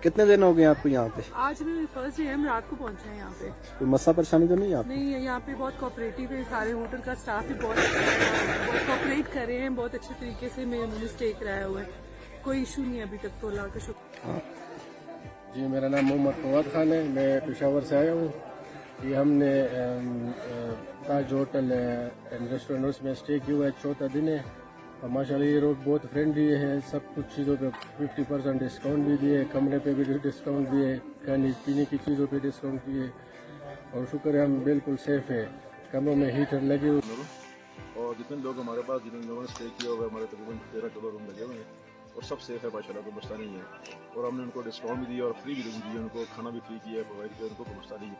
कितने दिन हो गए आपको यहाँ पे? आज मैं फर्स्ट डे हम रात को पहुंचे हैं यहाँ पे। कोई मसला परेशानी तो नहीं है? नहीं, यहाँ पे बहुत कोऑपरेटिव है, सारे होटल का स्टाफ भी बहुत कोऑपरेट कर रहे हैं, बहुत अच्छे तरीके से मैंने स्टे कराया हुआ है, कोई इशू नहीं है अभी तक तो, अल्लाह का शुक्र। जी, मेरा नाम मोहम्मद फवाद खान है, मैं पेशावर से आया हूँ। ये हमने ताज होटल एंड रेस्टोरेंट्स में स्टे किया हुआ है, चौथा दिन है और माशाल्लाह ये लोग बहुत फ्रेंडली है, सब कुछ चीज़ों पे 50% डिस्काउंट भी दिए, कमरे पे भी डिस्काउंट दिए, खाने पीने की चीज़ों पे डिस्काउंट दिए और शुक्र है हम बिल्कुल सेफ है, कमरों में हीटर लगे हुए। और जितने लोग हमारे पास जिन लोगों ने स्टे किया हुआ है, हमारे तकरीबन 13-14 रूम लगे हुए हैं और सब सेफ है माशाल्लाह, कोई मसला नहीं है। और हमने उनको डिस्काउंट भी दिया और फ्री भी रूम दिए, उनको खाना भी फ्री किया है, प्रोवाइड किया, उनको कोई मसला नहीं है।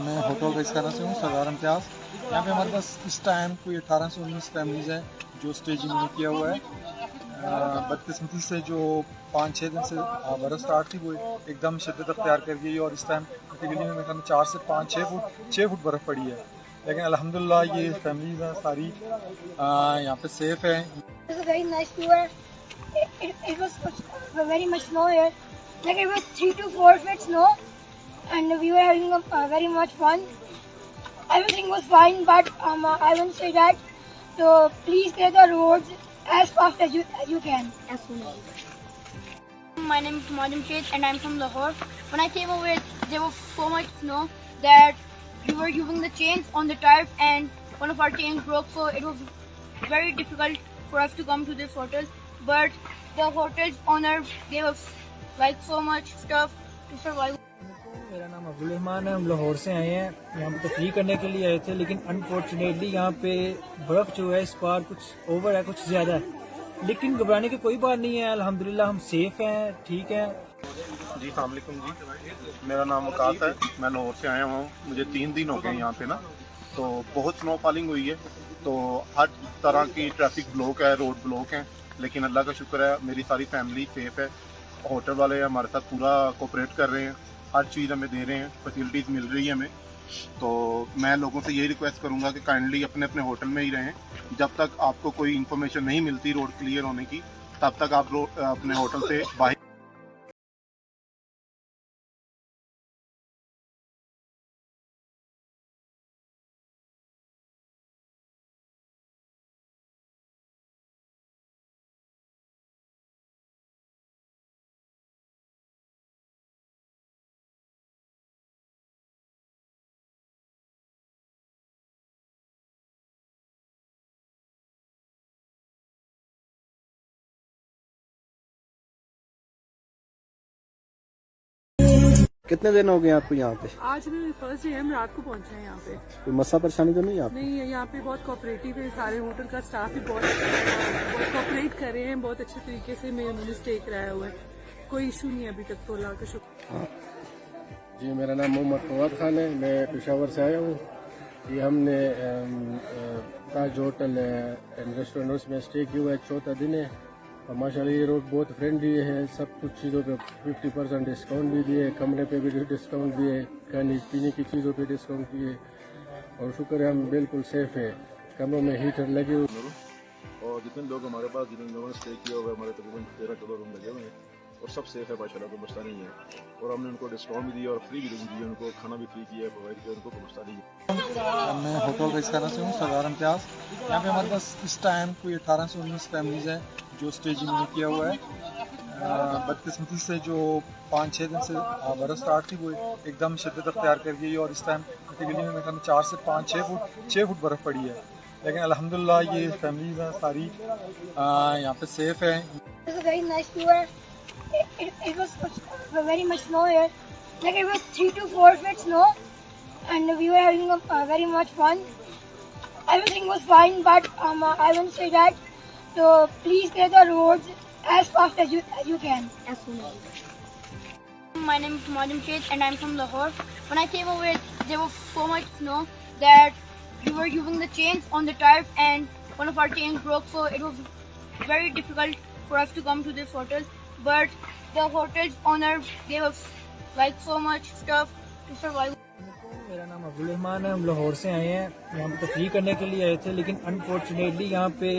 मैं होटल रेस्टोरेंट से हूँ, सरदार इम्तियाज़। यहाँ पे हमारे पास इस टाइम कोई 18 से 19 फैमिलीज़ हैं जो स्टे जिन्होंने किया हुआ है। बदकिस्मती से जो 5-6 दिन से बरस स्टार्ट थी वो एकदम शिद्दत अख्तियार कर गई और इस टाइम गली में मेरे ख्याल 4 से 5-6 फुट बर्फ़ पड़ी है, लेकिन अल्हम्दुलिल्लाह ये फैमिलीज़ हैं सारी यहाँ पे सेफ है। It was very much snow here. Like it was 3 to 4 feet snow, and we were having very much fun. Everything was fine, but I won't say that. So please clear the roads as fast as you can. As soon as you can. My name is Madam Sheikh, and I'm from Lahore. When I came over, there was so much snow that we were using the chains on the tires, and one of our chains broke. So it was very difficult for us to come to this hotel. But the hotel's owner gave us like so much stuff to survive. मेरा नाम अब्दुल रहमान है, हम लाहौर से आए हैं, यहाँ पे तफरीह करने के लिए आए थे, लेकिन अनफॉर्चुनेटली यहाँ पे बर्फ़ जो है इस बार कुछ ओवर है, कुछ ज़्यादा है, लेकिन घबराने की कोई बात नहीं है, अल्हम्दुलिल्लाह हम सेफ हैं, ठीक हैं। जी अस्सलाम वालेकुम जी, मेरा नाम वकास है, मैं लाहौर से आया हूँ, मुझे 3 दिन हो गए यहाँ पे ना, तो बहुत स्नो फॉलिंग हुई है, तो हर तरह की ट्रैफिक ब्लॉक है, रोड ब्लॉक है, लेकिन अल्लाह का शुक्र है मेरी सारी फैमिली सेफ है। होटल वाले हमारे साथ पूरा कोऑपरेट कर रहे हैं, हर चीज़ हमें दे रहे हैं, फैसिलिटीज़ मिल रही है हमें। तो मैं लोगों से यही रिक्वेस्ट करूंगा कि काइंडली अपने अपने होटल में ही रहें, जब तक आपको कोई इन्फॉर्मेशन नहीं मिलती रोड क्लियर होने की, तब तक आप अपने होटल से बाहर कितने दिन हो गए आपको यहाँ पे? आज मैं फर्स्ट डे हम रात को पहुंचे हैं यहाँ पे। कोई मसला परेशानी तो नहीं है? नहीं, यहाँ पे बहुत कोऑपरेटिव है, सारे होटल का स्टाफ भी बहुत कोऑपरेट कर रहे हैं, बहुत अच्छे तरीके से मैंने स्टे कराया हुआ है, कोई इशू नहीं है अभी तक तो, अल्लाह का शुक्र। जी, मेरा नाम मोहम्मद फवाद खान है, मैं पेशावर से आया हूँ। ये हमने ताज होटल एंड रेस्टोरेंट्स में स्टे किया हुआ है, चौथा दिन है और माशाल्लाह ये लोग बहुत फ्रेंडली है, सब कुछ चीज़ों पे 50% डिस्काउंट भी दिए, कमरे पे भी डिस्काउंट दिए, खाने पीने की चीज़ों पे डिस्काउंट दिए और शुक्र है हम बिल्कुल सेफ है, कमरों में हीटर लगे हुए। और जितने लोग हमारे पास जिन लोगों ने स्टे किया हुआ है, हमारे तकरीबन 13-14 रूम लगे हुए हैं और सब सेफ है माशाल्लाह, कोई मसला नहीं है। और हमने उनको डिस्काउंट भी दिया और फ्री भी रूम दिए, उनको खाना भी फ्री किया है, प्रोवाइड किया, उनको कोई मसला नहीं है। मैं होटल रेस्टोरेंट से हूँ, सरदार इम्तियाज़। यहाँ पे हमारे पास इस टाइम कोई 18 से 19 फैमिलीज़ हैं जो स्टे जिन्होंने किया हुआ है। बदकिस्मती से जो 5-6 दिन से बरस स्टार्ट थी वो एकदम शिद्दत अख्तियार कर गई और इस टाइम गली में मेरे ख्याल 4 से 5-6 फुट बर्फ़ पड़ी है, लेकिन अल्हम्दुलिल्लाह ये फैमिलीज़ हैं सारी यहाँ पे सेफ है। It was very nice tour. It was very much snow here. Like it was 3 to 4 feet snow, and we were having very much fun. Everything was fine, but I won't say that. So please clear the roads as fast as you can. As soon as you can. My name is Madam Sheikh, and I'm from Lahore. When I came over, there was so much snow that we were using the chains on the tires, and one of our chains broke. So it was very difficult for us to come to this hotel. But the hotel's owner gave us like so much stuff to survive. मेरा नाम अब्दुल रहमान है, हम लाहौर से आए हैं, यहाँ पे तफरीह करने के लिए आए थे, लेकिन अनफॉर्चुनेटली यहाँ पे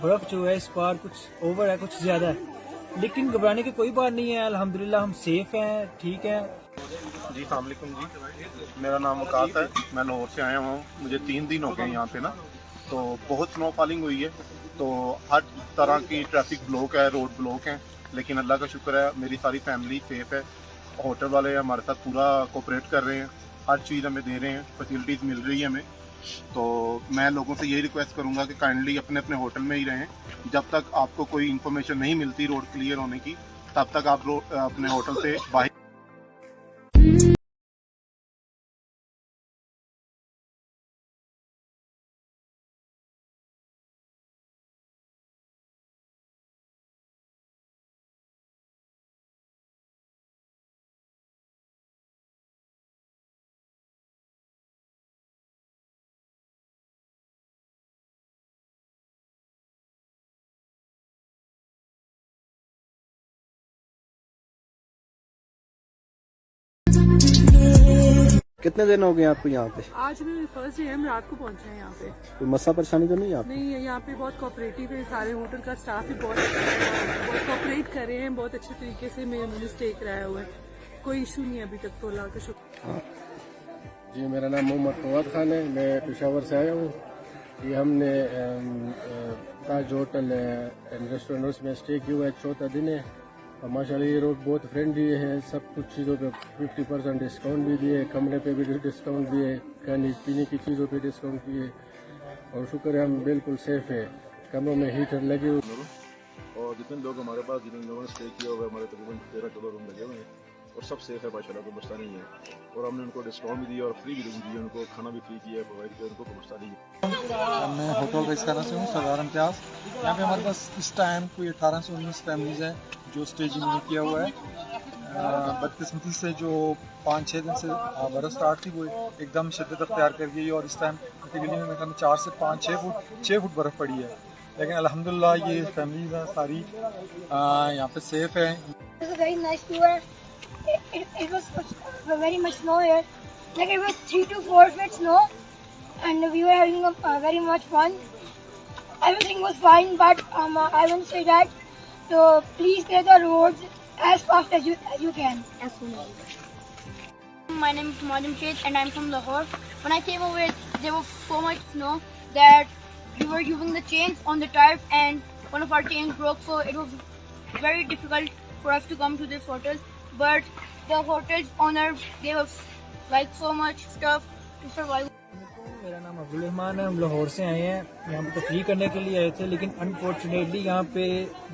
बर्फ़ जो है इस बार कुछ ओवर है, कुछ ज़्यादा है, लेकिन घबराने की कोई बात नहीं है, अल्हम्दुलिल्लाह हम सेफ हैं, ठीक है। जी अस्सलाम वालेकुम जी, मेरा नाम वकास है, मैं लाहौर से आया हुआ हूँ। मुझे 3 दिन हो गए यहाँ पे ना, तो बहुत स्नोफॉलिंग हुई है, तो हर तरह की ट्रैफिक ब्लॉक है, रोड ब्लॉक हैं, लेकिन अल्लाह का शुक्र है मेरी सारी फैमिली सेफ है। होटल वाले हमारे साथ पूरा कोऑपरेट कर रहे हैं, हर चीज़ हमें दे रहे हैं, फैसिलिटीज़ मिल रही है हमें। तो मैं लोगों से यही रिक्वेस्ट करूंगा कि काइंडली अपने अपने होटल में ही रहें। जब तक आपको कोई इन्फॉर्मेशन नहीं मिलती रोड क्लियर होने की, तब तक आप अपने होटल से बाहर कितने दिन हो गए आपको यहाँ पे? आज में फर्स्ट डे हम रात को पहुंचे हैं यहाँ पे। कोई मसला परेशानी तो नहीं है आपको? नहीं, यहाँ पे बहुत कोऑपरेटिव है, सारे होटल का स्टाफ भी बहुत अच्छा है, बहुत कोऑपरेट कर रहे हैं, बहुत अच्छे तरीके से उन्होंने स्टे कराया हुआ है, कोई इशू नहीं है अभी तक तो, अल्लाह का शुक्र। जी मेरा नाम मोहम्मद फवाद खान है, मैं पेशावर से आया हूँ। ये हमने ताज होटल एंड रेस्टोरेंट्स में स्टे किया हुआ है, 4था दिन है। और माशाल्लाह ये रोड बहुत फ्रेंडली है, सब कुछ चीज़ों पे 50% डिस्काउंट भी दिए, कमरे पे भी डिस्काउंट दिए, खाने पीने की चीज़ों पे डिस्काउंट दिए, और शुक्र है हम बिल्कुल सेफ है। कमरों में हीटर लगे हुए, और जितने लोग हमारे पास जिन लोगों ने स्टे किया हुआ है, हमारे तकरीबन 13-14 रूम लगे हुए हैं और सब सेफ है माशाल्लाह, कोई मसला नहीं है। और हमने उनको डिस्काउंट भी दिया और फ्री भी रूम दिए, उनको खाना भी फ्री किया है, प्रोवाइड किया, उनको कोई मसला नहीं है। मैं होटल रेस करना से हूँ, सरदार इम्तियाज़। यहाँ पे हमारे पास इस टाइम कोई 18 से 19 फैमिलीज़ हैं जो स्टे जिन्होंने किया हुआ है। बदकिस्मती से जो 5-6 दिन से बरस स्टार्ट थी वो एकदम शिद्दत अख्तियार कर गई, और इस टाइम गली में मेरे 4 से 6 फुट बर्फ़ पड़ी है। लेकिन अल्हम्दुलिल्लाह ये फैमिलीज़ हैं सारी यहाँ पे सेफ है। It was a very nice tour. It was very much snow here. Like it was 3 to 4 feet snow, and we were having very much fun. Everything was fine, but I won't say that. So please clear the roads as fast as you can. As soon as. My name is Madam Sheth, and I'm from Lahore. When I came over, there was so much snow that we were using the chains on the tires, and one of our chains broke. So it was very difficult for us to come to this hotel. But the hotel's owner gave us like so much stuff to survive. मेरा नाम अब्दुल रहमान है, हम लाहौर से आए हैं, यहाँ पे तफरीह करने के लिए आए थे, लेकिन अनफॉर्चुनेटली यहाँ पे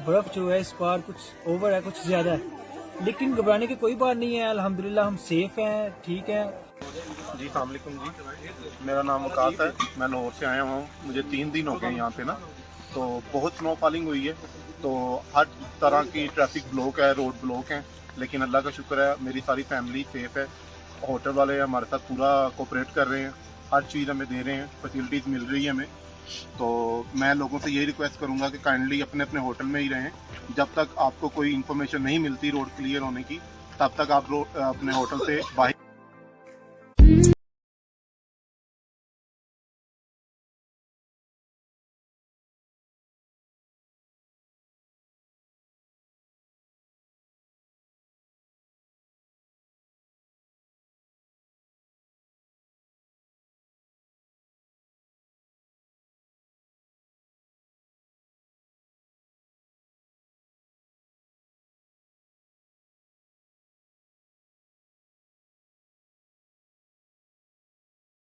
बर्फ़ जो है इस बार कुछ ओवर है, कुछ ज़्यादा है। लेकिन घबराने की कोई बात नहीं है, अल्हम्दुलिल्लाह हम सेफ हैं, ठीक है। जी अस्सलाम वालेकुम जी, मेरा नाम वकास है, मैं लाहौर से आया हुआ हूँ। मुझे 3 दिन हो गए यहाँ पे ना, तो बहुत स्नोफॉलिंग हुई है, तो हर तरह की ट्रैफिक ब्लॉक है, रोड ब्लॉक हैं, लेकिन अल्लाह का शुक्र है मेरी सारी फैमिली सेफ है। होटल वाले हमारे साथ पूरा कोऑपरेट कर रहे हैं, हर चीज़ हमें दे रहे हैं, फैसिलिटीज़ मिल रही है हमें। तो मैं लोगों से यही रिक्वेस्ट करूंगा कि काइंडली अपने अपने होटल में ही रहें। जब तक आपको कोई इन्फॉर्मेशन नहीं मिलती रोड क्लियर होने की, तब तक आप अपने होटल से बाहर